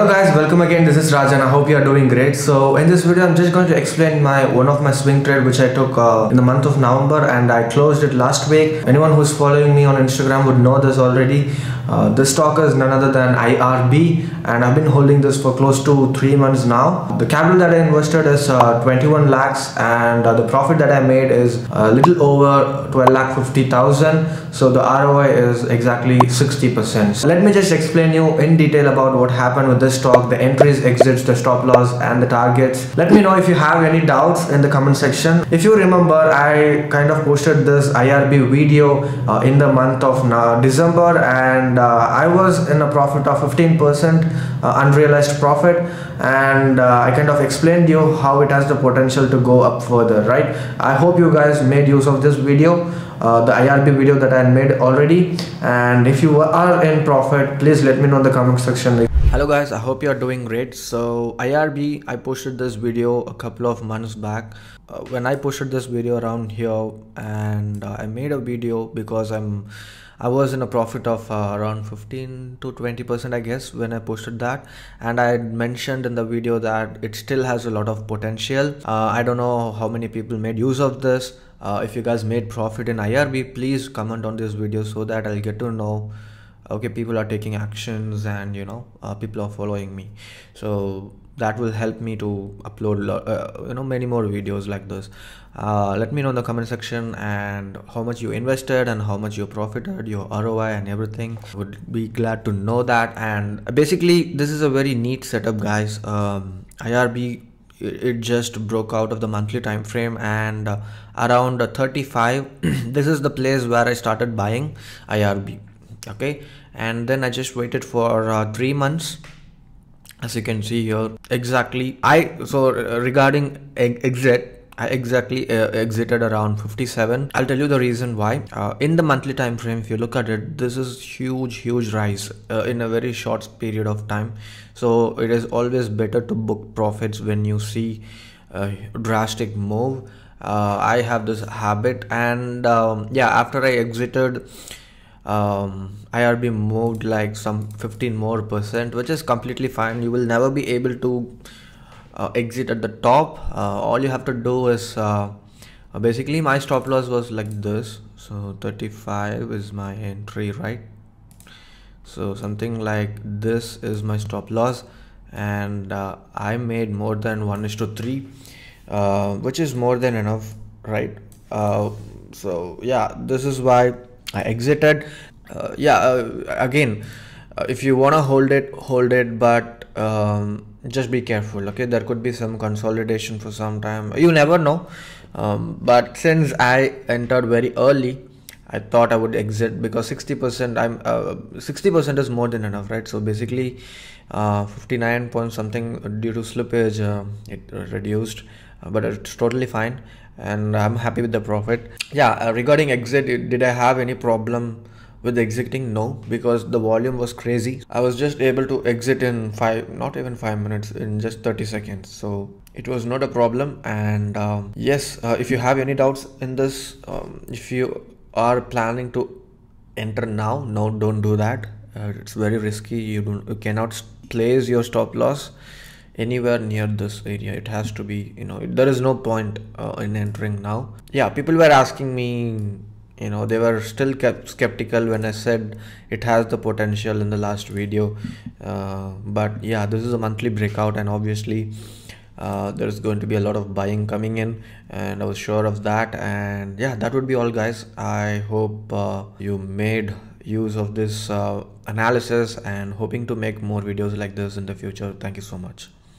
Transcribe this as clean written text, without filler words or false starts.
Hello guys, welcome again. This is Raj and I hope you are doing great. So in this video I'm just going to explain one of my swing trade which I took in the month of November, and I closed it last week. Anyone who's following me on Instagram would know this already. This stock is none other than IRB, and I've been holding this for close to 3 months now. The capital that I invested is 21 lakhs, and the profit that I made is a little over 12,50,000. So the ROI is exactly 60%. So let me just explain you in detail about what happened with this stock, the entries, exits, the stop loss and the targets. Let me know if you have any doubts in the comment section. If you remember, I kind of posted this IRB video in the month of December, and I was in a profit of 15% unrealized profit, and I kind of explained you how it has the potential to go up further, right? I hope you guys made use of this video, the IRB video that I made already, and if you are in profit, please let me know in the comment section. Hello guys, I hope you are doing great. So IRB, I posted this video a couple of months back. When I posted this video around here, and I made a video because I was in a profit of around 15 to 20%, I guess, when I posted that, and I mentioned in the video that it still has a lot of potential. I don't know how many people made use of this. If you guys made profit in IRB, please comment on this video so that I'll get to know, okay, people are taking actions, and people are following me. So that will help me to upload many more videos like this. Let me know in the comment section and how much you invested and how much you profited, your ROI and everything. Would be glad to know that. And basically this is a very neat setup, guys. IRB, it just broke out of the monthly time frame, and around 35 this is the place where I started buying IRB. Okay, and then I just waited for 3 months, as you can see here. Exactly, regarding exit, I exactly exited around 57. I'll tell you the reason why. In the monthly time frame, if you look at it, this is huge rise in a very short period of time. So it is always better to book profits when you see a drastic move. I have this habit, and after I exited, IRB moved like some 15% more, which is completely fine. You will never be able to exit at the top. All you have to do is basically my stop loss was like this. So 35 is my entry, right? So something like this is my stop loss, and I made more than 1:3, which is more than enough, right? So yeah, this is why I exited. Again, if you want to hold it, but just be careful. Okay, there could be some consolidation for some time, you never know. But since I entered very early, I thought I would exit, because 60% 60% is more than enough, right? So basically 59 point something due to slippage, it reduced, but it's totally fine, and I'm happy with the profit. Regarding exit, did I have any problem with exiting? No, because the volume was crazy. I was just able to exit in not even 5 minutes, in just 30 seconds. So it was not a problem. And yes, if you have any doubts in this, if you are planning to enter now, no, don't do that. It's very risky. You cannot place your stop loss anywhere near this area. It has to be, there is no point in entering now. People were asking me, they were still skeptical when I said it has the potential in the last video, but yeah, this is a monthly breakout, and obviously there is going to be a lot of buying coming in, and I was sure of that. And yeah, that would be all, guys. I hope you made use of this analysis, and hoping to make more videos like this in the future. Thank you so much.